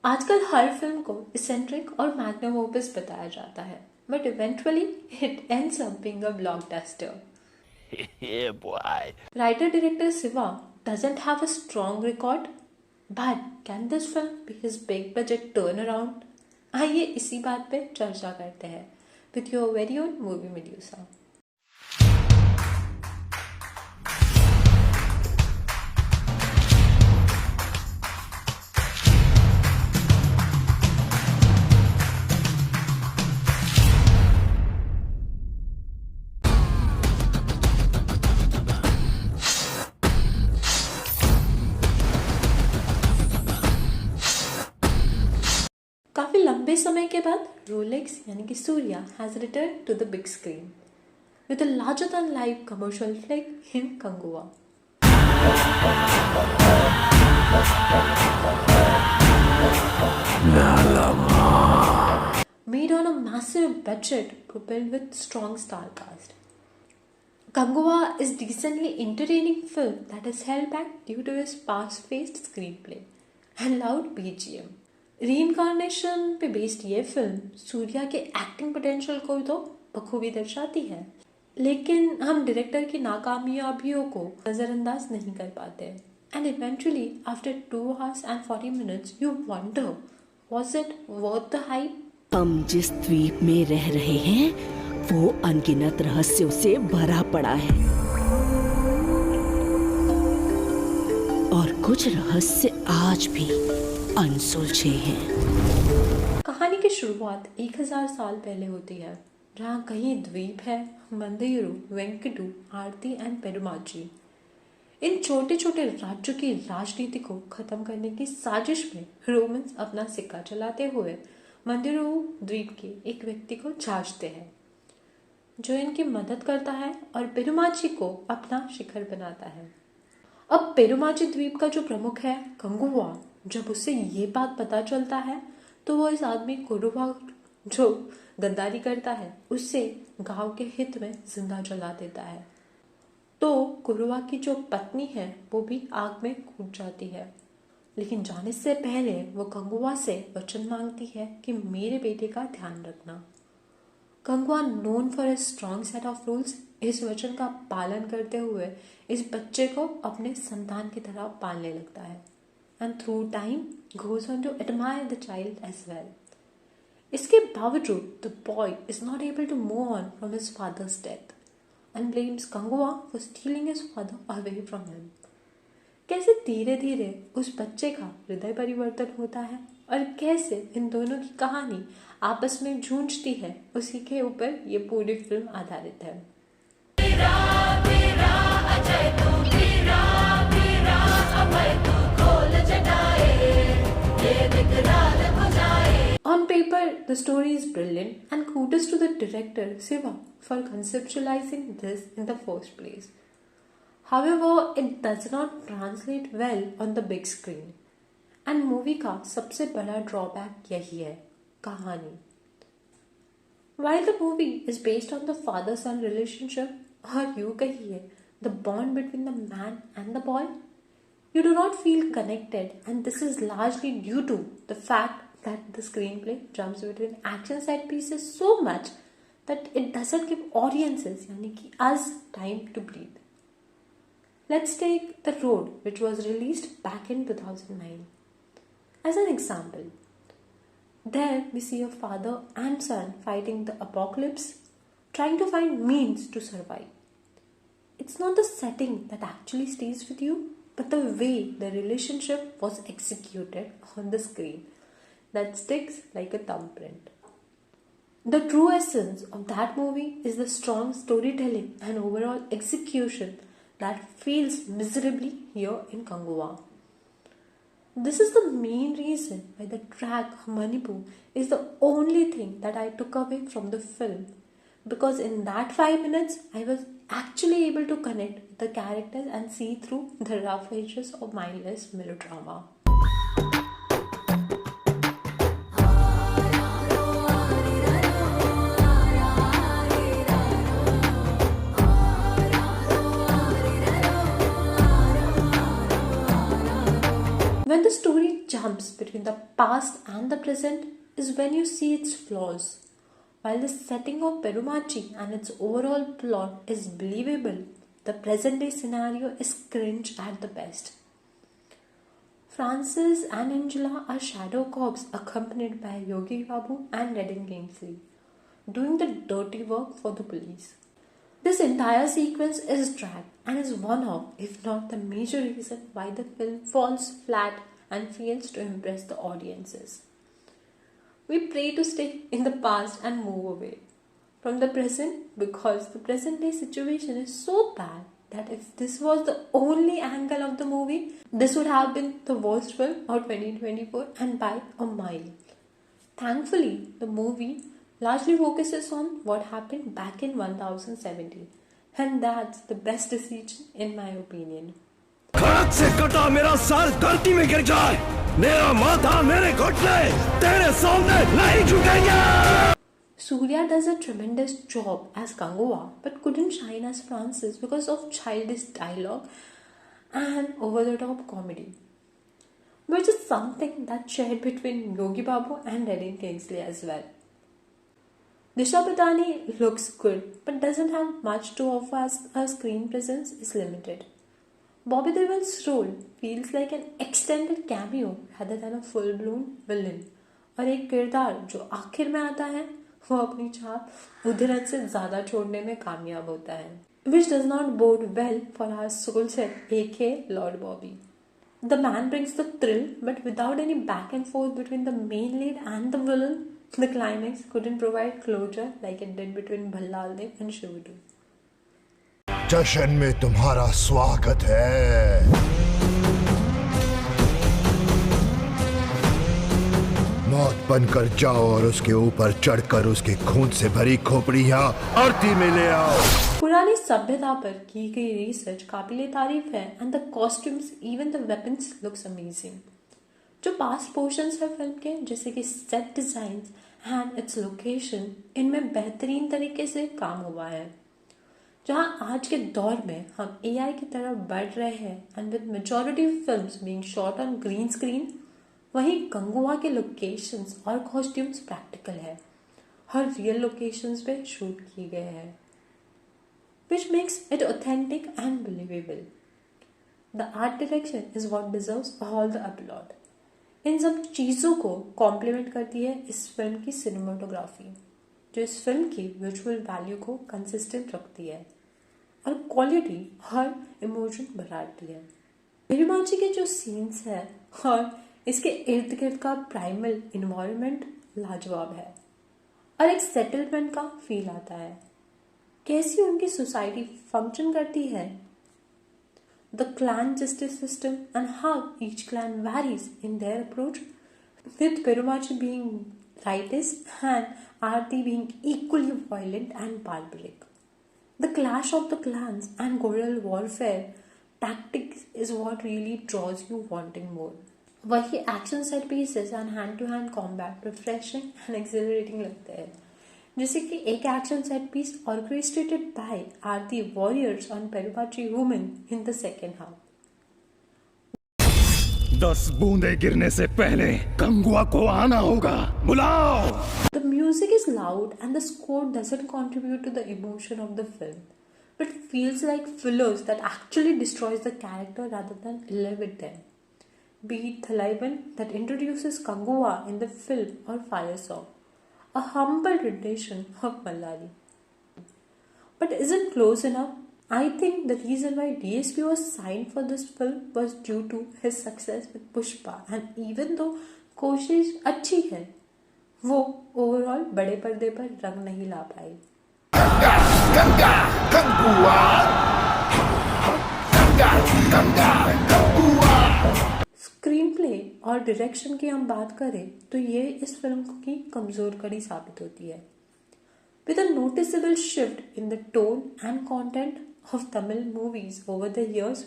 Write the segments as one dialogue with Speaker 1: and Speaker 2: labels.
Speaker 1: आजकल हर फिल्म को इसेंट्रिक और मैग्नम ओपस बताया जाता है, but eventually it ends up being a blockbuster.
Speaker 2: Yeah, boy.
Speaker 1: Writer director Siva doesn't have a strong record, but can this film be his big budget turnaround? आइए इसी बात पे चर्चा करते हैं with your very own movie Medusa. काफी लंबे समय के बाद रोलेक्स यानी कि Suriya has return to the big screen with a larger than life commercial flick in Kangua. Made on a massive budget propelled with strong star cast. Kangua is decently entertaining film that is held back due to his fast-paced screenplay and loud BGM. Reincarnation पे based ये film Surya के acting potential को तो बखूबी दर्शाती है, लेकिन हम डायरेक्टर की नाकामयाबियों को नजरअंदाज नहीं कर पाते. And eventually after 2 hours and 40 minutes you wonder, was it worth the hype?
Speaker 3: हम जिस द्वीप में रह रहे हैं वो अनगिनत रहस्यों से भरा पड़ा है और कुछ रहस्य आज भी अनसुलझे हैं.
Speaker 1: कहानी की शुरुआत 1000 साल पहले होती है, जहाँ कहीं द्वीप है. मंदिरू, वेंकटू, आरती एंड पेरुमाची इन छोटे छोटे राज्यों की राजनीति को खत्म करने की साजिश में रोमन्स अपना सिक्का चलाते हुए मंदिरू द्वीप के एक व्यक्ति को छाछते हैं, जो इनकी मदद करता है और पेरुमाची को अपना शिखर बनाता है. अब पेरुमाची द्वीप का जो प्रमुख है कंगुवा, जब उसे ये बात पता चलता है तो वो इस आदमी कुरुवा जो गद्दारी करता है उससे गांव के हित में जिंदा जला देता है. तो कुरुवा की जो पत्नी है वो भी आग में कूद जाती है, लेकिन जाने से पहले वो कंगुआ से वचन मांगती है कि मेरे बेटे का ध्यान रखना. Kanguva known for a strong set of rules इस वचन का पालन करते हुए इस बच्चे को अपने संतान की तरह पालने लगता है. And through time goes on to admire the child as well. इसके बावजूद the boy is not able to move on from his father's death and blames Kangua for stealing his father away from him. कैसे धीरे धीरे उस बच्चे का हृदय परिवर्तन होता है और कैसे इन दोनों की कहानी आपस में जूझती है, उसी के ऊपर ये पूरी फिल्म आधारित है. On paper, the story is brilliant and kudos to the director Siva for conceptualizing this in the first place. However, it does not translate well on the big screen. And movie का सबसे बड़ा drawback यही है, कहानी. While the movie is based on the father-son relationship, or यूँ कहिए the bond between the man and the boy, you do not feel connected, and this is largely due to the fact that the screenplay jumps between action set pieces so much that it doesn't give audiences, यानी कि us, time to breathe. Let's take The Road, which was released back in 2009. As an example, there we see a father and son fighting the apocalypse, trying to find means to survive. It's not the setting that actually stays with you, but the way the relationship was executed on the screen that sticks like a thumbprint. The true essence of that movie is the strong storytelling and overall execution that fails miserably here in Kangua. This is the main reason why the track Manipur is the only thing that I took away from the film, because in that 5 minutes I was actually able to connect with the characters and see through the rough edges of mindless melodrama. When the story jumps between the past and the present is when you see its flaws. While the setting of Perumachi and its overall plot is believable, the present day scenario is cringe at the best. Francis and Angela are shadow cops accompanied by Yogi Babu and Redden Kingsley, doing the dirty work for the police. This entire sequence is dragged and is one of, if not the major reason why the film falls flat and fails to impress the audiences. We pray to stay in the past and move away from the present because the present day situation is so bad that if this was the only angle of the movie, this would have been the worst film of 2024 and by a mile. Thankfully, the movie largely focuses on what happened back in 1070, and that's the best decision in my opinion.
Speaker 4: हाथ से कटा मेरा साल धरती में गिर जाए, मेरा माथा मेरे घुटने तेरे सामने नहीं झुकेंगे.
Speaker 1: Surya does a tremendous job as Gangua but couldn't shine as Francis because of childish dialogue and over-the-top comedy, which is something that's shared between Yogi Babu and Redden Kingsley as well. Disha Patani looks good but doesn't have much to offer as her screen presence is limited. Bobby Deol's role feels like an extended cameo rather than a full-blown villain, और एक किरदार जो आखिर में आता है वो अपनी छाप उधरन से ज़्यादा छोड़ने में कामयाब होता है, which does not bode well for our soul set aka Lord Bobby. The man brings the thrill but without any back and forth between the main lead and the villain, the climax couldn't provide closure like it did between Bhallal Dev and Shivudu.
Speaker 5: जश्न में तुम्हारा स्वागत है. मौत बनकर जाओ और उसके ऊपर चढ़कर उसके खून से भरी खोपड़ियां आरती में ले आओ.
Speaker 1: पुरानी सभ्यता पर की गई रिसर्च काबिले तारीफ है and the costumes, even the weapons looks amazing. जो पास्ट पोर्शंस है फिल्म के जैसे कि set designs and its location, इनमें बेहतरीन तरीके से काम हुआ है. जहां आज के दौर में हम AI की तरफ बढ़ रहे हैं and with majority films being shot on green screen, वहीं गंगुआ के लोकेशंस और कॉस्ट्यूम्स प्रैक्टिकल है, हर रियल लोकेशंस पे शूट किए गए हैं, which makes it authentic and believable. The art direction is what deserves all the applaud. इन सब चीज़ों को कॉम्प्लीमेंट करती है इस फिल्म की सिनेमाटोग्राफी, जो इस फिल्म की विजुअल वैल्यू को कंसिस्टेंट रखती है और क्वालिटी हर इमोशन बढ़ाती है. पेरुमाची के जो सीन्स है और इसके इर्द गिर्द का प्राइमल इन्वायरमेंट लाजवाब है और एक सेटलमेंट का फील आता है. कैसी उनकी सोसाइटी फंक्शन करती है, the clan justice system and how each clan varies in their approach, with Perumachi being rightist and Aarti being equally violent and barbaric. The clash of the clans and guerrilla warfare tactics is what really draws you wanting more. वही action set pieces and hand to hand combat refreshing and accelerating लगते हैं, जैसे कि एक action set piece orchestrated by Aarti warriors on Perumachi women in the second half.
Speaker 4: 10 बूंदे गिरने से पहले गंगुआ को आना होगा, बुलाओ.
Speaker 1: The music is loud and the score doesn't contribute to the emotion of the film, but feels like fillers that actually destroys the character rather than elevate them. Be it Thalaivan that introduces Kangua in the film or Fire Song, a humble rendition of Mallari. But isn't close enough? I think the reason why DSP was signed for this film was due to his success with Pushpa, and even though कोशिश अच्छी है, वो overall बड़े पर्दे पर रंग नहीं ला पाई. Screen play और डायरेक्शन की हम बात करें तो ये इस फिल्म की कमजोर कड़ी साबित होती है. With a noticeable shift in the tone and content of Tamil movies over the years,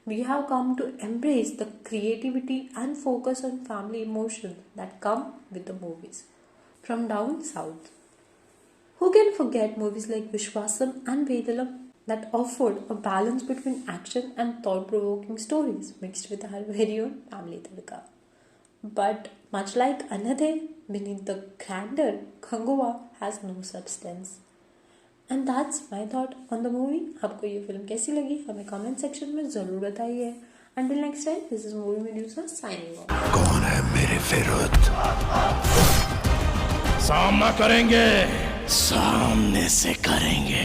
Speaker 1: we have come to embrace the creativity and focus on family emotions that come with the movies from down south. Who can forget movies like Vishwasam and Vedalam that offered a balance between action and thought-provoking stories mixed with our very own family tadka? But much like Anade, beneath the grandeur, Gangova has no substance. And that's my thought on the movie. आपको ये film कैसी लगी हमें comment section में ज़रूर बताइए. Until next time, this is movie medusa signing off.
Speaker 5: कौन है मेरे विरुद्ध?
Speaker 4: सामना करेंगे, सामने से करेंगे.